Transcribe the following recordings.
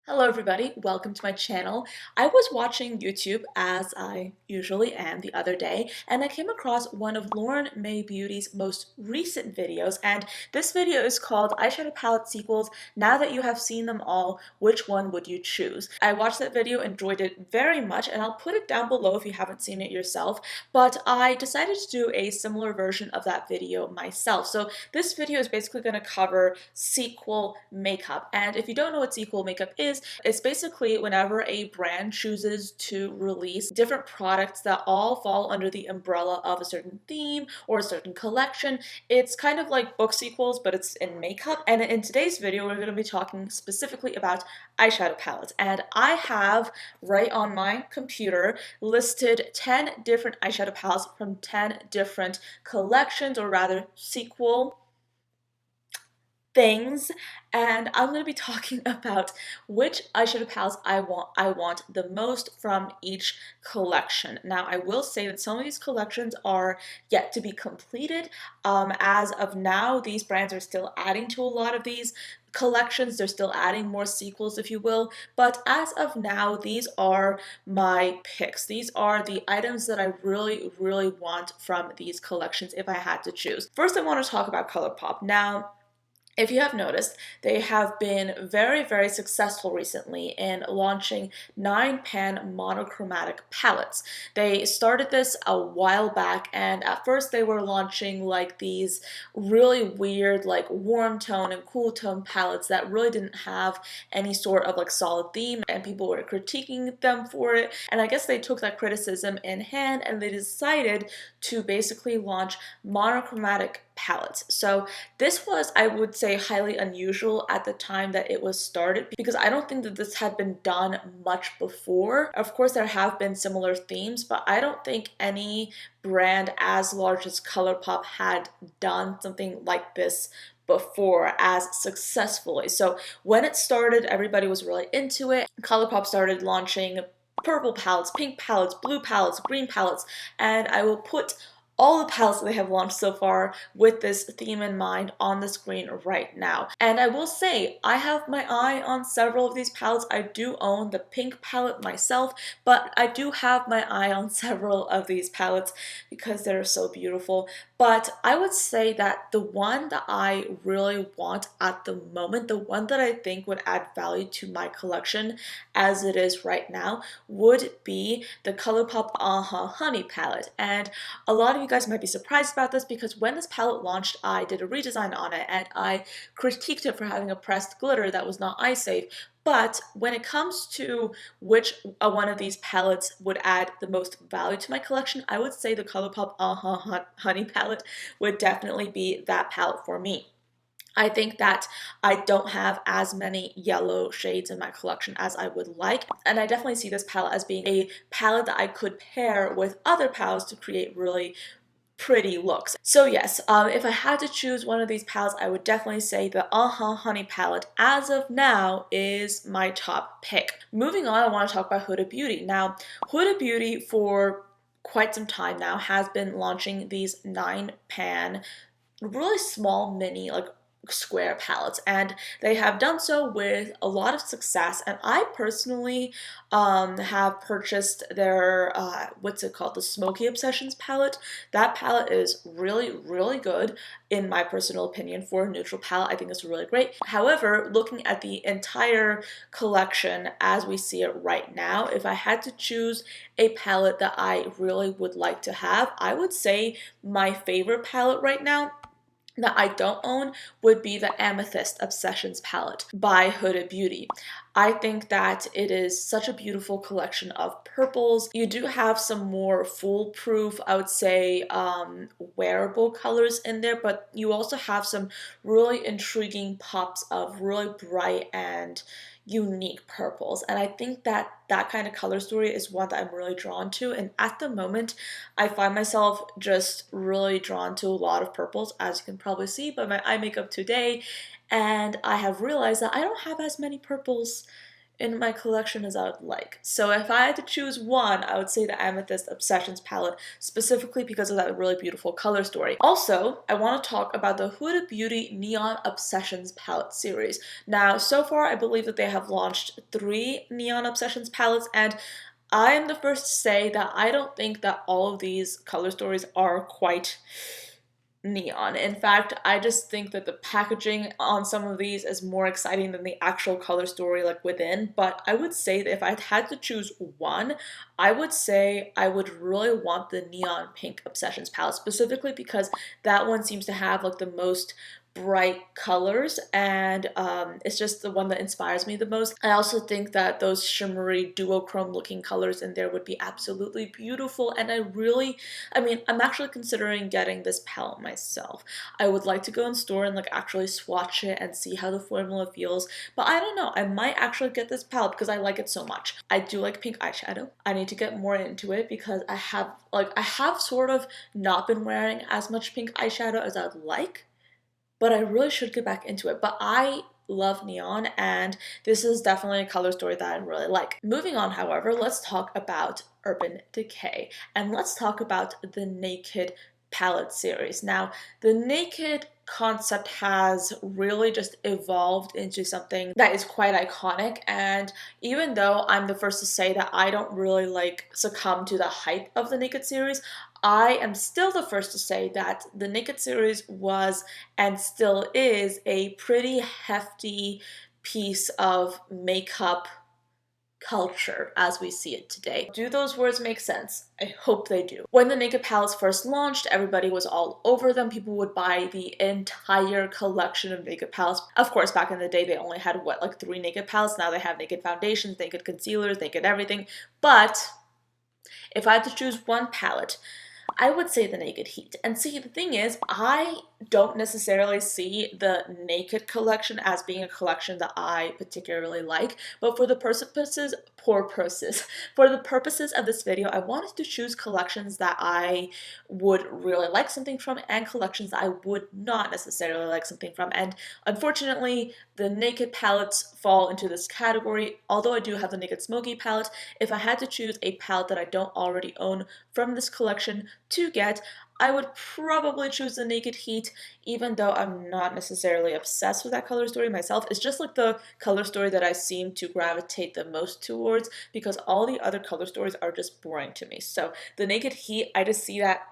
Hello everybody, welcome to my channel. I was watching YouTube as I usually am the other day, and I came across one of Lauren May Beauty's most recent videos, and this video is called Eyeshadow Palette Sequels. Now that you have seen them all, which one would you choose? I watched that video, enjoyed it very much, and I'll put it down below if you haven't seen it yourself, but I decided to do a similar version of that video myself. So this video is basically going to cover sequel makeup, and if you don't know what sequel makeup is, it's basically whenever a brand chooses to release different products that all fall under the umbrella of a certain theme or a certain collection. It's kind of like book sequels, but it's in makeup. And in today's video, we're going to be talking specifically about eyeshadow palettes. And I have right on my computer listed 10 different eyeshadow palettes from 10 different collections, or rather sequel things, and I'm going to be talking about which eyeshadow palettes I want the most from each collection. Now, I will say that some of these collections are yet to be completed. As of now, these brands are still adding to a lot of these collections. They're still adding more sequels, if you will, but as of now, these are my picks. These are the items that I really want from these collections if I had to choose. First, I want to talk about ColourPop. Now, if you have noticed, they have been very successful recently in launching 9-pan monochromatic palettes. They started this a while back, and at first they were launching like these really weird like warm tone and cool tone palettes that really didn't have any sort of like solid theme, and people were critiquing them for it. And I guess they took that criticism in hand and they decided to basically launch monochromatic palettes. So this was, I would say, highly unusual at the time that it was started, because I don't think that this had been done much before. Of course, there have been similar themes, but I don't think any brand as large as ColourPop had done something like this before as successfully. So when it started, everybody was really into it. ColourPop started launching purple palettes, pink palettes, blue palettes, green palettes, and I will put all the palettes that they have launched so far with this theme in mind on the screen right now. And I will say, I have my eye on several of these palettes. I do own the pink palette myself, but I do have my eye on several of these palettes because they're so beautiful. But I would say that the one that I really want at the moment, the one that I think would add value to my collection as it is right now, would be the ColourPop Honey palette. And a lot of you guys might be surprised about this, because when this palette launched, I did a redesign on it and I critiqued it for having a pressed glitter that was not eye safe. But when it comes to which one of these palettes would add the most value to my collection, I would say the ColourPop Honey palette would definitely be that palette for me. I think that I don't have as many yellow shades in my collection as I would like, and I definitely see this palette as being a palette that I could pair with other palettes to create really pretty looks. So yes, if I had to choose one of these palettes, I would definitely say the Honey palette as of now is my top pick. Moving on, I want to talk about Huda Beauty. Now, Huda Beauty for quite some time now has been launching these 9-pan, really small mini like square palettes, and they have done so with a lot of success. And I personally have purchased their what's it called, the Smoky Obsessions palette. That palette is really good in my personal opinion. For a neutral palette, I think it's really great. However, looking at the entire collection as we see it right now, if I had to choose a palette that I really would like to have, I would say my favorite palette right now that I don't own would be the Amethyst Obsessions palette by Huda Beauty. I think that it is such a beautiful collection of purples. You do have some more foolproof, I would say, wearable colors in there, but you also have some really intriguing pops of really bright and unique purples. And I think that that kind of color story is one that I'm really drawn to. And at the moment, I find myself just really drawn to a lot of purples, as you can probably see by my eye makeup today. And I have realized that I don't have as many purples in my collection as I would like. So if I had to choose one, I would say the Amethyst Obsessions palette, specifically because of that really beautiful color story. Also, I want to talk about the Huda Beauty Neon Obsessions palette series. Now, so far, I believe that they have launched 3 Neon Obsessions palettes, and I am the first to say that I don't think that all of these color stories are quite neon. In fact, I just think that the packaging on some of these is more exciting than the actual color story like within. But I would say that if I had to choose one, I would say I would really want the Neon Pink Obsessions palette, specifically because that one seems to have like the most bright colors, and it's just the one that inspires me the most. I also think that those shimmery duochrome looking colors in there would be absolutely beautiful, and I mean, I'm actually considering getting this palette myself. I would like to go in store and like actually swatch it and see how the formula feels, but I don't know, I might actually get this palette because I like it so much. I do like pink eyeshadow. I need to get more into it because I have sort of not been wearing as much pink eyeshadow as I'd like, but I really should get back into it. But I love neon, and this is definitely a color story that I really like. Moving on, however, let's talk about Urban Decay, and let's talk about the Naked palette series. Now, the Naked concept has really just evolved into something that is quite iconic, and even though I'm the first to say that I don't really like succumb to the hype of the Naked series, I am still the first to say that the Naked series was and still is a pretty hefty piece of makeup culture as we see it today. Do those words make sense? I hope they do. When the Naked palettes first launched, everybody was all over them. People would buy the entire collection of Naked palettes. Of course, back in the day, they only had, what, like 3 Naked palettes? Now they have Naked foundations, Naked concealers, Naked everything. But if I had to choose one palette, I would say the Naked Heat. And see, the thing is, I don't necessarily see the Naked collection as being a collection that I particularly like, but for the purposes of this video, I wanted to choose collections that I would really like something from and collections that I would not necessarily like something from. And unfortunately, the Naked palettes fall into this category. Although I do have the Naked Smoky palette, if I had to choose a palette that I don't already own from this collection to get, I would probably choose the Naked Heat, even though I'm not necessarily obsessed with that color story myself. It's just like the color story that I seem to gravitate the most towards, because all the other color stories are just boring to me. So the Naked Heat, I just see that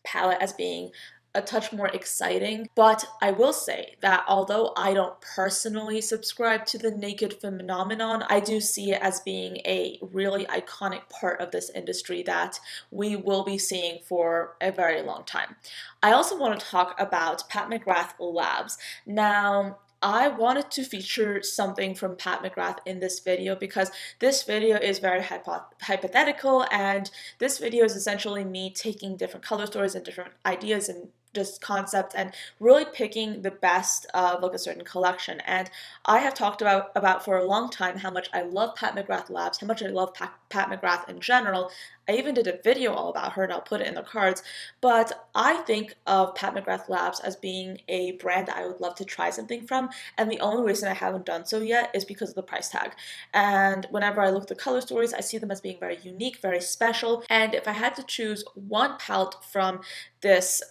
palette as being a touch more exciting. But I will say that although I don't personally subscribe to the Naked phenomenon, I do see it as being a really iconic part of this industry that we will be seeing for a very long time. I also want to talk about Pat McGrath Labs. Now, I wanted to feature something from Pat McGrath in this video because this video is very hypothetical, and this video is essentially me taking different color stories and different ideas and just concepts and really picking the best of like a certain collection. And I have talked about for a long time how much I love Pat McGrath Labs, how much I love Pat McGrath in general. I even did a video all about her, and I'll put it in the cards. But I think of Pat McGrath Labs as being a brand that I would love to try something from, and the only reason I haven't done so yet is because of the price tag. And whenever I look at the color stories, I see them as being very unique, very special. And if I had to choose one palette from this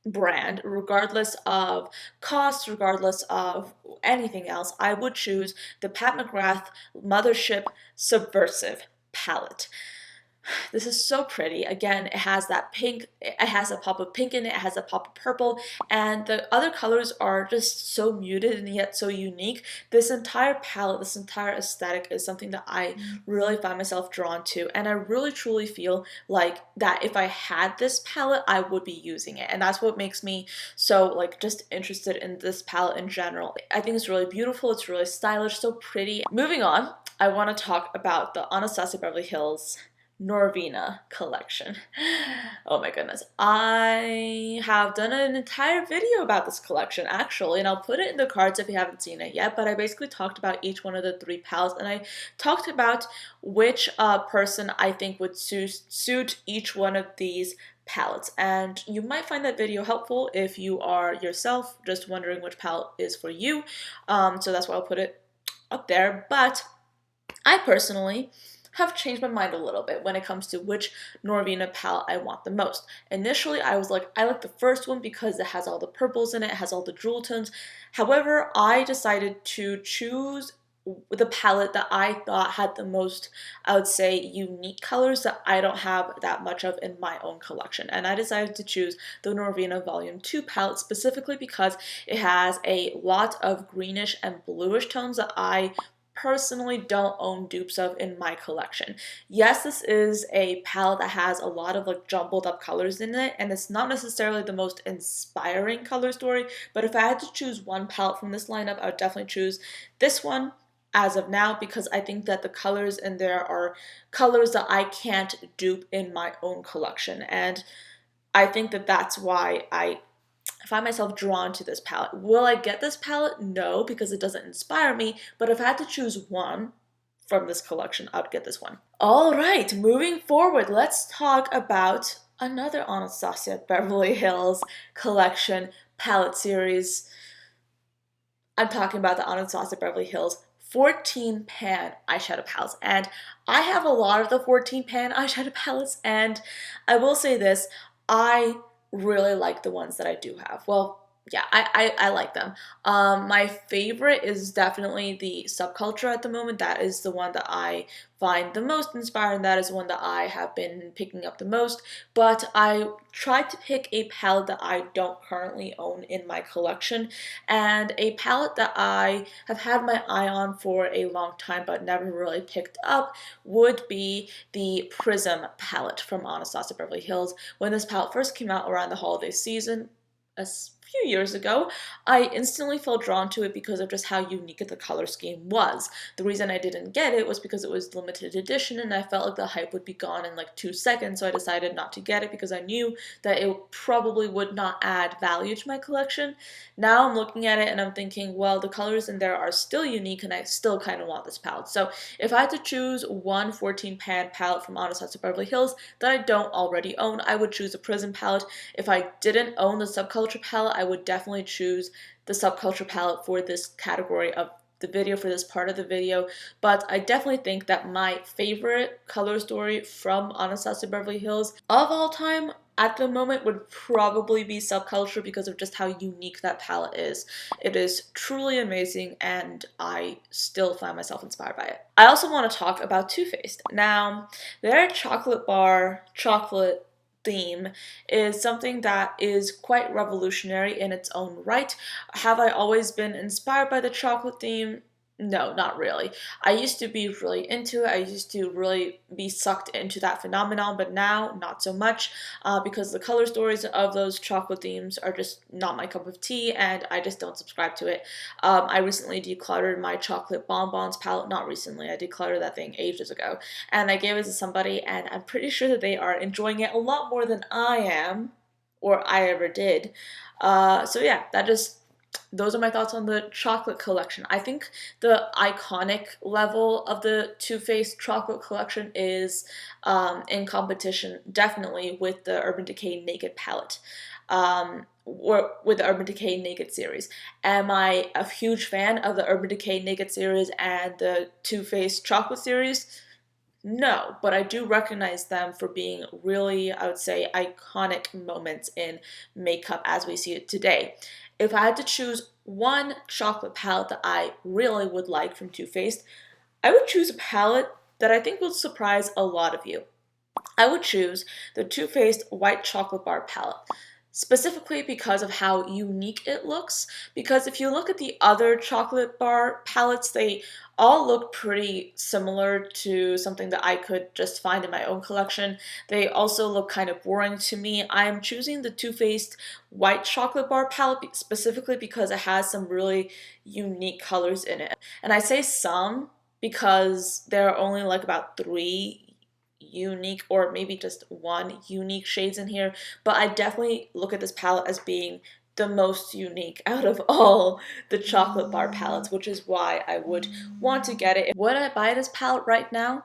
brand, regardless of cost, regardless of anything else, I would choose the Pat McGrath Mothership Subversive palette. This is so pretty. Again, it has that pink, it has a pop of pink in it, it has a pop of purple, and the other colors are just so muted and yet so unique. This entire palette, this entire aesthetic is something that I really find myself drawn to, and I really truly feel like that if I had this palette, I would be using it, and that's what makes me so like just interested in this palette in general. I think it's really beautiful, it's really stylish, so pretty. Moving on, I want to talk about the Anastasia Beverly Hills Norvina collection. Oh my goodness. I have done an entire video about this collection actually, and I'll put it in the cards if you haven't seen it yet, but I basically talked about each one of the 3 palettes, and I talked about which person I think would suit each one of these palettes. And you might find that video helpful if you are yourself just wondering which palette is for you. So that's why I'll put it up there, but I personally have changed my mind a little bit when it comes to which Norvina palette I want the most. Initially, I was like, I like the first one because it has all the purples in it, it has all the jewel tones. However, I decided to choose the palette that I thought had the most, I would say, unique colors that I don't have that much of in my own collection. And I decided to choose the Norvina Volume 2 palette specifically because it has a lot of greenish and bluish tones that I personally don't own dupes of in my collection. Yes, this is a palette that has a lot of like jumbled up colors in it, and it's not necessarily the most inspiring color story, but if I had to choose one palette from this lineup, I would definitely choose this one as of now because I think that the colors in there are colors that I can't dupe in my own collection, and I think that that's why I find myself drawn to this palette. Will I get this palette? No, because it doesn't inspire me, but if I had to choose one from this collection, I would get this one. All right, moving forward, let's talk about another Anastasia Beverly Hills collection palette series. I'm talking about the Anastasia Beverly Hills 14 pan eyeshadow palettes, and I have a lot of the 14 pan eyeshadow palettes, and I will say this, I really like the ones that I do have. Well, yeah, I like them. My favorite is definitely the Subculture at the moment. That is the one that I find the most inspiring. That is one that I have been picking up the most. But I tried to pick a palette that I don't currently own in my collection, and a palette that I have had my eye on for a long time but never really picked up would be the Prism palette from Anastasia Beverly Hills. When this palette first came out around the holiday season, a few years ago, I instantly felt drawn to it because of just how unique the color scheme was. The reason I didn't get it was because it was limited edition and I felt like the hype would be gone in like 2 seconds, so I decided not to get it because I knew that it probably would not add value to my collection. Now I'm looking at it and I'm thinking, well, the colors in there are still unique and I still kind of want this palette. So if I had to choose one 14 pan palette from Anastasia Beverly Hills that I don't already own, I would choose a Prism palette. If I didn't own the Subculture palette, I would definitely choose the Subculture palette for this category of the video, for this part of the video. But I definitely think that my favorite color story from Anastasia Beverly Hills of all time at the moment would probably be Subculture because of just how unique that palette is. It is truly amazing and I still find myself inspired by it. I also want to talk about Too Faced. Now, their chocolate bar, chocolate theme is something that is quite revolutionary in its own right. Have I always been inspired by the chocolate theme? No, not really. I used to be really into it. I used to really be sucked into that phenomenon, but now not so much because the color stories of those chocolate themes are just not my cup of tea and I just don't subscribe to it. I recently decluttered my chocolate bonbons palette. Not recently, I decluttered that thing ages ago. And I gave it to somebody and I'm pretty sure that they are enjoying it a lot more than I am or I ever did. So yeah, those are my thoughts on the chocolate collection. I think the iconic level of the Too Faced chocolate collection is in competition, definitely, with the Urban Decay Naked palette. Or with the Urban Decay Naked series. Am I a huge fan of the Urban Decay Naked series and the Too Faced chocolate series? No, but I do recognize them for being really, I would say, iconic moments in makeup as we see it today. If I had to choose one chocolate palette that I really would like from Too Faced, I would choose a palette that I think will surprise a lot of you. I would choose the Too Faced White Chocolate Bar palette. Specifically because of how unique it looks. Because if you look at the other chocolate bar palettes, they all look pretty similar to something that I could just find in my own collection. They also look kind of boring to me. I am choosing the Too Faced White Chocolate Bar palette specifically because it has some really unique colors in it. And I say some because there are only like about 3 unique or maybe just 1 unique shades in here, but I definitely look at this palette as being the most unique out of all the chocolate bar palettes, which is why I would want to get it. Would I buy this palette right now?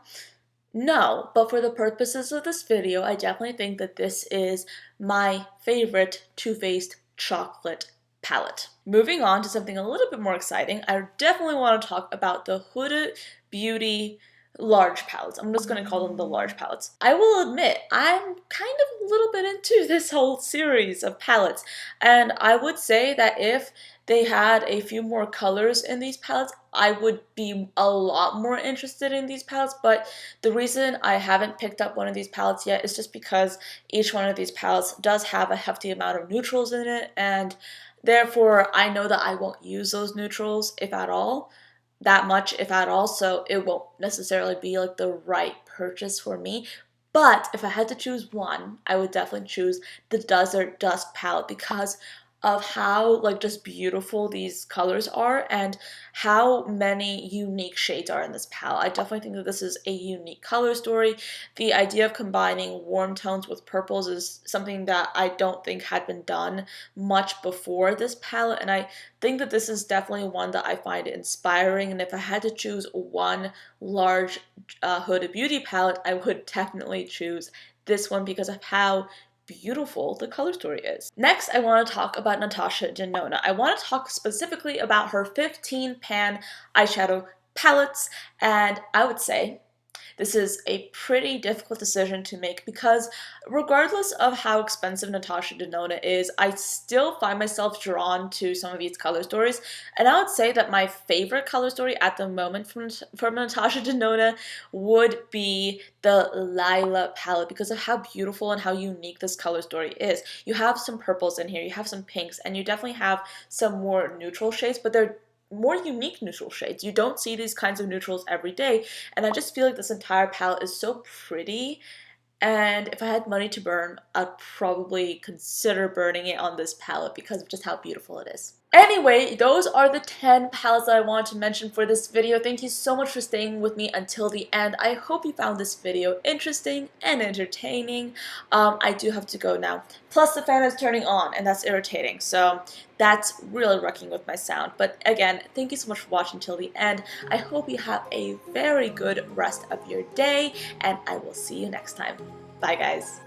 No, but for the purposes of this video, I definitely think that this is my favorite Too Faced chocolate palette. Moving on to something a little bit more exciting, I definitely want to talk about the Huda Beauty large palettes. I'm just going to call them the large palettes. I will admit, I'm kind of a little bit into this whole series of palettes, and I would say that if they had a few more colors in these palettes, I would be a lot more interested in these palettes, but the reason I haven't picked up one of these palettes yet is just because each one of these palettes does have a hefty amount of neutrals in it, and therefore I know that I won't use those neutrals, if at all, that much, if at all, so it won't necessarily be like the right purchase for me. But if I had to choose one, I would definitely choose the Desert Dusk palette because of how like just beautiful these colors are and how many unique shades are in this palette. I definitely think that this is a unique color story. The idea of combining warm tones with purples is something that I don't think had been done much before this palette, and I think that this is definitely one that I find inspiring, and if I had to choose one large Huda Beauty palette, I would definitely choose this one because of how beautiful the color story is. Next, I want to talk about Natasha Denona. I want to talk specifically about her 15 pan eyeshadow palettes, and I would say this is a pretty difficult decision to make because regardless of how expensive Natasha Denona is, I still find myself drawn to some of these color stories. And I would say that my favorite color story at the moment from Natasha Denona would be the Lila palette because of how beautiful and how unique this color story is. You have some purples in here, you have some pinks, and you definitely have some more neutral shades, but they're more unique neutral shades. You don't see these kinds of neutrals every day, and I just feel like this entire palette is so pretty, and if I had money to burn, I'd probably consider burning it on this palette because of just how beautiful it is. Anyway, those are the 10 palettes that I wanted to mention for this video. Thank you so much for staying with me until the end. I hope you found this video interesting and entertaining. I do have to go now. Plus the fan is turning on and that's irritating, so that's really wrecking with my sound. But again, thank you so much for watching till the end. I hope you have a very good rest of your day and I will see you next time. Bye guys.